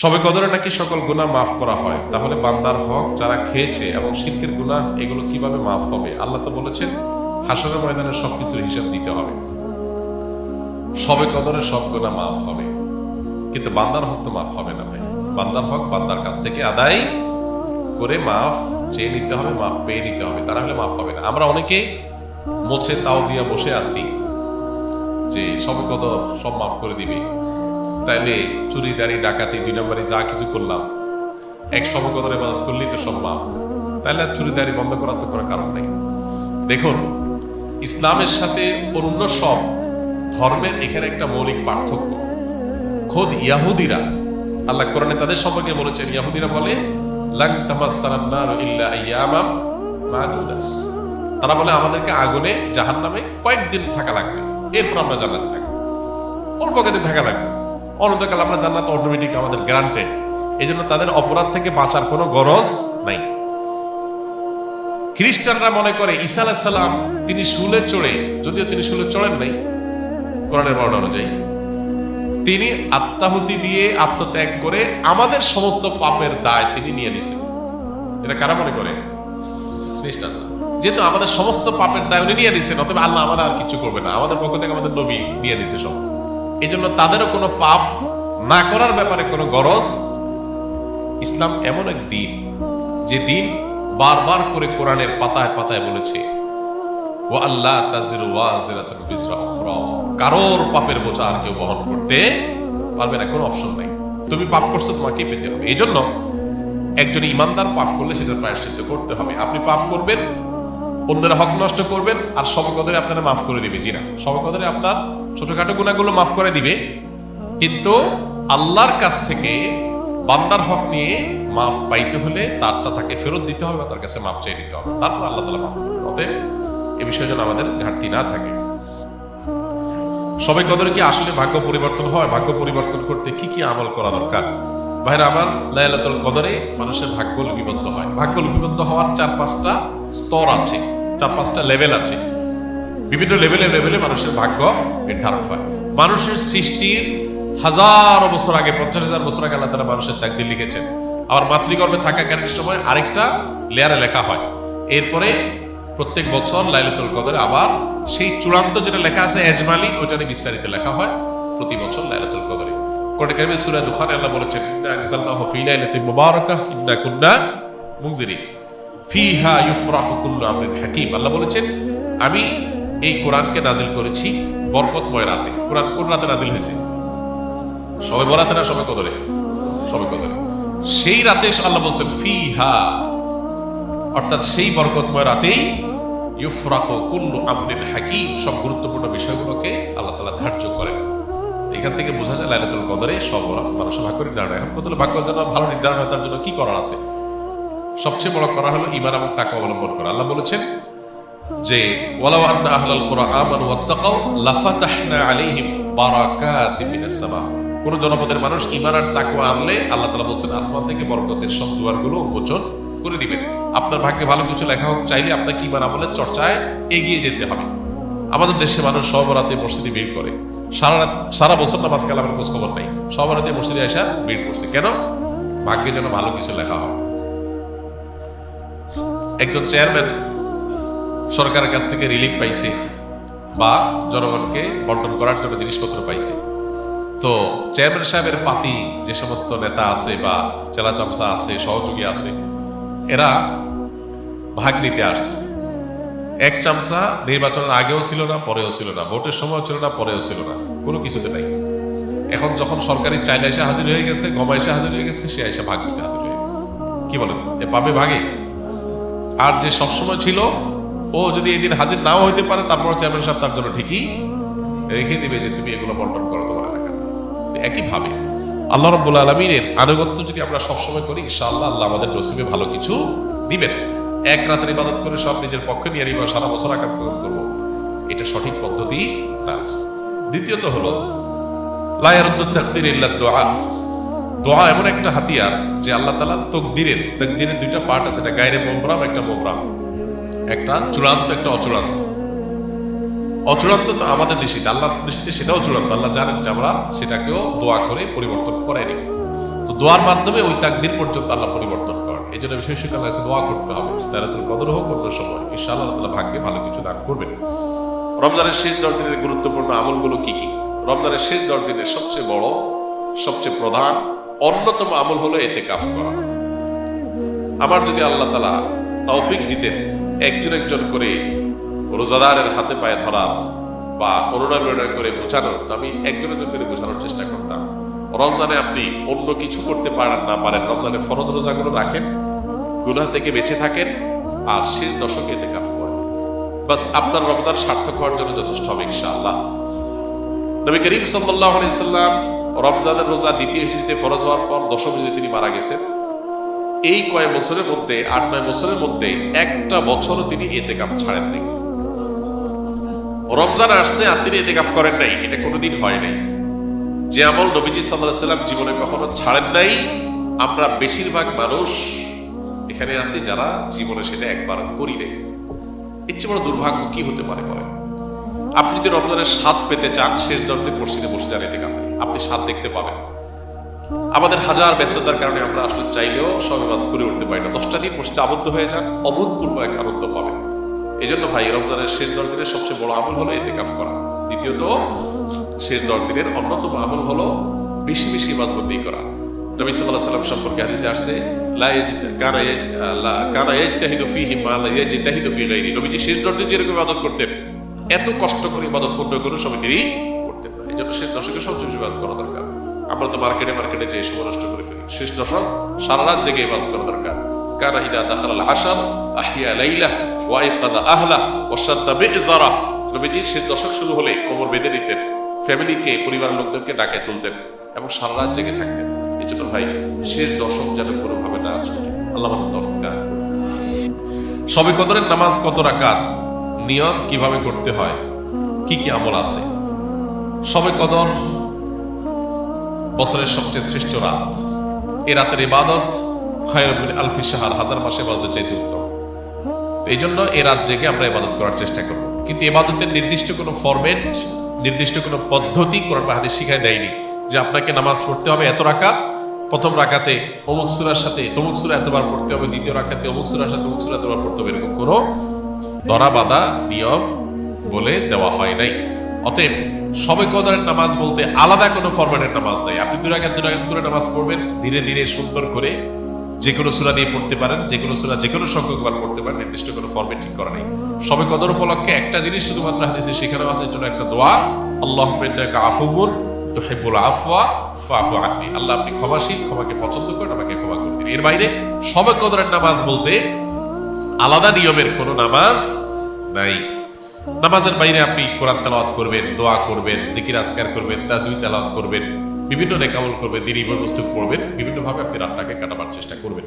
শবে কদরে নাকি সকল গুনাহ মাফ করা হয়, তাহলে বান্দার হক যারা খেয়েছে এবং শিরকের গুনাহ এগুলো কিভাবে মাফ হবে? আল্লাহ তো বলেছেন হাসরের ময়দানে সবকিছুর হিসাব দিতে হবে। শবে কদরে সব গুনাহ মাফ হবে, কিন্তু বান্দার হক তো মাফ হবে না ভাই। বান্দার হক বান্দার কাছ থেকে আদায় করে মাফ চেয়ে নিতে হবে, মাফ পেয়ে নিতে হবে, তা না হলে মাফ হবে না। আমরা অনেকে মোছে তাও দিয়া বসে আছি যে শবে কদর সব মাফ করে দিবে, তাইলে চুরি দাড়ি ডাকাতি 2 নম্বরে যা কিছু করলাম এক শবে কদরে ইবাদত করলেই তো সব মাফ, তাইলে আর চুরি দাড়ি বন্ধ করার তো কোনো কারণ নেই। দেখুন, ইসলামের সাথে অন্য সব ধর্মের এখানে একটা মৌলিক পার্থক্য। খোদ ইয়াহুদিরা, আল্লাহ কোরআনে তাদের সম্পর্কে বলেছেন, ইয়াহুদিরা বলে লান তামাসসানান নারু ইল্লা আইয়ামাম মা'দুদাত। তারা বলে আমাদেরকে আগুনে জাহান্নামে কয়েকদিন থাকা লাগবে, এরপর আমরা জান্নাতে থাকবো। অল্প কয়েকদিন থাকা লাগবে, অনন্তকাল আমরা জান্নাত অটোমেটিক আমাদের গ্রান্টেড। এই জন্য তাদের অপরাধ থেকে বাঁচার কোনো গরজ নাই। খ্রিস্টানরা মনে করে ঈসা আলাইহিস সালাম তিনি শুলে চড়ে, যদিও তিনি শুলে চড়েন নাই কোরআনের বর্ণনা অনুযায়ী, তিনি আত্মাহুতি দিয়ে আত্মত্যাগ করে আমাদের সমস্ত পাপের দায় তিনি নিয়ে নিছেন। এটা কারা মনে করে? খ্রিস্টানরা। যেহেতু আমাদের সমস্ত পাপের দায় উনি নিয়ে নিছেন, অতএব আল্লাহ আমরা আর কিছু করবে না, আমাদের পক্ষ থেকে আমাদের নবী নিয়ে নিছে সব। এই জন্য তাদেরও কোনো পাপ না করার ব্যাপারে কোনো গরজ। ইসলাম এমন এক দিন, যে দিন বারবার করে কোরআনের পাতায় পাতায় বলেছে ও আল্লাহ তাজিরু ওয়াজিরাতুন বিজরা উখরা, কারোর পাপের বোঝা আর কেউ বহন করতে পারবে না, কোনো অপশন নাই। তুমি পাপ করছো, তোমাকেই পেতে হবে। এই জন্য একজন ইমানদার পাপ করলে সেটার প্রায়শ্চিত্ত করতে হবে। আপনি পাপ করবেন, অন্যের হক নষ্ট করবেন, আর শবে কদরে আপনারা মাফ করে দিবে। জি না, শবে কদরে আপনার ছোটখাটো গুনাহগুলো মাফ করে দিবে, কিন্তু আল্লাহর কাছ থেকে বান্দার হক নিয়ে মাফ পাইতে হলে তারটা তাকে ফেরত দিতে হবে, তার কাছে মাফ চেয়ে নিতে হবে, তারপর আল্লাহ তাআলা মাফ করবেন। অতএব এ বিষয়ে যেন আমাদের ঘাটতি না থাকে। শবে কদরে কি আসলে ভাগ্য পরিবর্তন হয়? ভাগ্য পরিবর্তন করতে কি কি আমল করা দরকার? ভাইরা আমার, লাইলাতুল কদরে মানুষের ভাগ্য লিপিবদ্ধ হয়। ভাগ্য লিপিবদ্ধ হওয়ার 4-5টা স্তর আছে, 4-5টা লেভেল আছে। বিভিন্ন লেভেলে লেভেলে মানুষের ভাগ্য নির্ধারণ হয়। মানুষের সৃষ্টির হাজার বছর আগে, 50,000 বছর আগে আল্লাহ তাআলা মানুষের তাকদীর লিখেছেন। আবার মাতৃগর্ভে থাকাকালীন সময় আরেকটা লেয়ারে লেখা হয়। এরপরে প্রত্যেক বছর লাইলাতুল কদরে আবার সেই চূড়ান্ত যেটা লেখা আছে এজমালি, ওইটারে বিস্তারিত লেখা হয় প্রতি বছর লাইলাতুল কদরে। কোরআনে কারিমে সূরা দুখানে আল্লাহ বলেছেন ইন্না আনজালনাহু ফি লাইলাতিন মুবারাকাহ ইন্না কুন্না মুনজিরিন ফিহা ইউফরাকু কুল্লু আমরিন হাকিম। আল্লাহ বলেছেন আমি এই কোরআনকে নাজিল করেছি বরকতময় রাতে। কোরআন কোন রাতে নাজিল হয়েছে? শবে বরাতে না শবে কদরে? শবে কদরে। সেই রাতে আল্লাহ বলছেন ফিহা, অর্থাৎ সেই বরকতময় রাতেই ইউফরাকু কুল্লু আমরিন হাকিম, সব গুরুত্বপূর্ণ বিষয়গুলোকে আল্লাহ তাআলা ধার্য করেন। এখান থেকে বোঝা যায় লাইলাতুল কদরে সব মানুষের ভাগ্য নির্ধারণ হয়। এখন কত ভাগ্য যেন ভালো নির্ধারণ হয়, তার জন্য কি করার আছে? সবচেয়ে বড় করা হলো ঈমান এবং তাকওয়া অবলম্বন করা। আল্লাহ বলেছেন যে ওয়ালাউ আন্না আহলাল কুরআ আমানু ওয়াত্তাকাউ লাফাতাহনা আলাইহিম বারাকাতিন মিনাস সামা। কোন জনপদের মানুষ ঈমান আর তাকওয়া আনলে আল্লাহ তাআলা বলেন আসমান থেকে বরকতের সব দুয়ারগুলো উন্মোচন করে দিবেন। আপনার ভাগ্যে ভালো কিছু লেখা হোক চাইলে আপনাকে ঈমান আমলের চর্চায় এগিয়ে যেতে হবে। আমাদের দেশে মানুষ সব রাতে মসজিদে ভিড় করে, সারা বছর নামাজ কালামের খোঁজ খবর নাই, সব রাতে মসজিদে আসা ভিড় করছে কেন? ভাগ্যে যেন ভালো কিছু লেখা হয়। একজন চেয়ারম্যান সরকারের কাছ থেকে রিলিফ পাইছে বা জনগণকে বন্টন করার জন্য জিনিসপত্র পাইছে। তো চেয়ারম্যান সাহেবের পাতি যে সমস্ত নেতা আছে বা চেলা চামচা আছে, সহযোগী আছে, এরা ভাগ নিতে আসছে। এক চামচা নির্বাচনের আগেও ছিল না, পরেও ছিল না, ভোটের সময় ছিল না, পরেও ছিল না, কোনো কিছুতে নাই। এখন যখন সরকারি চাইলে এসে হাজির হয়ে গেছে, গমা এসে হাজির হয়ে গেছে, সে এসে ভাগ নিতে হাজির হয়ে গেছে। কি বলেন, এ পাবে ভাগে? আর যে সবসময় ছিল, ও যদি এই দিন হাজির নাও হইতে পারে, তারপর চেয়ারম্যান সাহেব তার জন্য ঠিকই রেখে দিবে যে তুমি এগুলো বন্টন করো তোমার এলাকাতে। একইভাবে আল্লাহ রাব্বুল আলামিনের আনুগত্য যদি আমরা সবসময় করি, ইনশাআল্লাহ আল্লাহ আমাদের নসিবে ভালো কিছু দিবেন। এক রাতের ইবাদত করে সব নিজের পক্ষে নিয়ে নিব, সারা বছর আকাম করব, এটা সঠিক পদ্ধতি না। দ্বিতীয়ত হলো লা ইয়ারুদ্দু তাকদির ইল্লা দুআ। দোয়া এমন একটা হাতিয়ার যে আল্লাহ তাআলা তাকদিরের 2টা পার্ট আছে, একটা গায়রে মুবরাম, একটা মুবরাম, একটা চূড়ান্ত, একটা অচূড়ান্ত। অচূড়ান্ত তো আমাদের দৃষ্টিতে, আল্লাহর দৃষ্টিতে সেটাও চূড়ান্ত। আল্লাহ জানেন যে আমরা সেটাকেও দোয়া করে পরিবর্তন করে নিব। তো দোয়ার মাধ্যমে ওই তাকদীর পর্যন্ত আল্লাহ পরিবর্তন করেন। এই জন্য বিশেষ করে আল্লাহ দোয়া করতে হবে লাইলাতুল কদর হোক অন্য সময়, ইনশাআল্লাহ আল্লাহ তাআলা ভাগ্যে ভালো কিছু দান করবেন। রমজানের শেষ 10 দিনের গুরুত্বপূর্ণ আমলগুলো কি কি? রমজানের শেষ 10 দিনের সবচেয়ে বড়, সবচেয়ে প্রধান, অন্যতম আমল হলো ইতিকাফ করা। আমার যদি আল্লাহ তাআলা তৌফিক দিতেন একজন একজন করে রোজাদারের হাতে পায়ে ধরা বা অনুনয় করে বোঝানোর, তো আমি একজন একজন করে বোঝানোর চেষ্টা করতাম। রমজানে আপনি অন্য কিছু করতে পারেন না পারেন, রমজানে ফরজ রোজাগুলো রাখেন, গুনাহ থেকে বেঁচে থাকেন, আর শেষ দশকে ইতিকাফ করেন। বাস আপনার রমজান সার্থক হওয়ার জন্য যথেষ্ট হবে ইনশাআল্লাহ। নবী করিম সাল্লাল্লাহু আলাইহি সাল্লাম রমজানের রোজা দ্বিতীয় হিজরিতে ফরজ হওয়ার পর দশম হিজরিতে তিনি মারা গেছেন। এই কয়েক বছরের মধ্যে 8-9 বছরের মধ্যে একটা বছরও তিনি ইতিকাফ ছাড়েন নাই। রমজান আসছে আর তিনি ইতিকাফ করেন নাই, এটা কোনোদিন হয় নাই। যে আমল নবীজি সাল্লাল্লাহু আলাইহি সাল্লাম জীবনে কখনো ছাড়েন নাই, আমরা বেশিরভাগ মানুষ এখানে আছি যারা জীবনে সেটা একবার করি নাই। এর চেয়ে বড় দুর্ভাগ্য কি হতে পারে? বলেন, আপনি যদি রমজানের স্বাদ পেতে চান, শেষ 10 দিন মসজিদে বসে যান ইতিকাফে, আপনি স্বাদ দেখতে পাবেন। আমাদের হাজার ব্যস্ততার কারণে আমরা আসলে চাইলেও সব ইবাদত করে উঠতে পারি না। 10টা দিন মসজিদে আবদ্ধ হয়ে যান, অভূতপূর্ব এক আনন্দ পাবেন। এই জন্য ভাই, রমজানের শেষ 10 দিনের সবচেয়ে বড় আমল হলো ইতিকাফ করা। দ্বিতীয়ত, শেষ 10 দিনের অন্যতম আমল হলো বেশি বেশি ইবাদতবন্দি করা। নবী সাল্লাল্লাহু আলাইহি সাল্লাম সম্পর্কে হাদিসে আসছে, কানা ইয়াজতাহিদু ফীহি মা লা ইয়াজতাহিদু ফী গায়রি। নবীজি শেষ 10 দিন যেরকম ইবাদত করতেন, এত কষ্ট করে ইবাদত অন্য কোনো সময় তিনি করতেন না। এই জন্য শেষ দশকে সবচেয়ে বেশি ইবাদত করা দরকার। আমরা তো মার্কেটে যে সময় নষ্ট করে ফেলি। শেষ দশক সারা রাত জেগে ইবাদত করা দরকার। কানা ইদা দাখালাল আশর আহিয়া লাইলাহ ওয়া আইকাযা আহলা ওয়া শাদ্দা বি'জারা। নবীজি শেষ দশক শুরু হলে কোমর বেঁধে দিতেন, ফ্যামিলিকে, পরিবারের লোকদেরকে ডাকে তুলতেন এবং সারা রাত জেগে থাকতেন। এই জন্য ভাই, শেষ দশক যেন কোনোভাবে না ছুটে। আল্লাহ আমাদের তৌফিক দান করুন। শবে কদরের নামাজ কত রাকাত, নিয়ত কিভাবে করতে হয়, কি কি আমল আছে? শবে কদর বছরের সবচেয়ে শ্রেষ্ঠ রাত। এই রাতের ইবাদত খায়রুম মিন আলফি শাহর, হাজার মাসে ইবাদত চাইতে উত্তম। এই জন্য এই রাত জেগে আমরা ইবাদত করার চেষ্টা করব। কিন্তু ইবাদতের নির্দিষ্ট কোনো ফরম্যাট, নির্দিষ্ট কোনো পদ্ধতি কোরআন বা হাদিস শিখায় দেয়নি যে আপনাকে নামাজ পড়তে হবে এত রাকাত, প্রথম রাকাতে অমুক সূরার সাথে তমুক সূরা এতবার পড়তে হবে, দ্বিতীয় রাকাতে অমুক সূরার সাথে অমুক সূরা এতবার পড়তে হবে, এরকম কোনো ধরা বাঁধা নিয়ম বলে দেওয়া হয় নাই। অতএব শবে কদরের নামাজ বলতে আলাদা কোনো ফরম্যাটের নামাজ নাই। আপনি 2 রাকাত করে নামাজ পড়বেন, ধীরে ধীরে সুন্দর করে যে কোনো সূরা দিয়ে পড়তে পারেন, যে কোনো সূরা যে কোনো সংখ্যকবার পড়তে পারেন, নির্দিষ্ট কোনো ফরম্যাট ঠিক করা নেই। শবে কদর উপলক্ষে একটা জিনিস শুধুমাত্র হাদিসে শেখানো আছে, এর জন্য একটা দোয়া, আল্লাহুম্মা ইন্নাকা আফুউন তুহিব্বুল আফওয়া ফাফু আন্নি। আল্লাহ, আপনি ক্ষমাশীল, ক্ষমাকে পছন্দ করেন, আমাকে ক্ষমা করে দিন। এর বাইরে শবে কদরের নামাজ বলতে আলাদা নিয়মের কোনো নামাজ নাই। নামাজের বাইরে আপনি কোরআন তেলাওয়াত করবেন, দোয়া করবেন, জিকির আজকার করবেন, তাসবিহ তেলাওয়াত করবেন, বিভিন্ন নেক আমল করবেন, দ্বীনি বস্তু পড়বেন, বিভিন্নভাবে আপনি রাতটাকে কাটাবার চেষ্টা করবেন।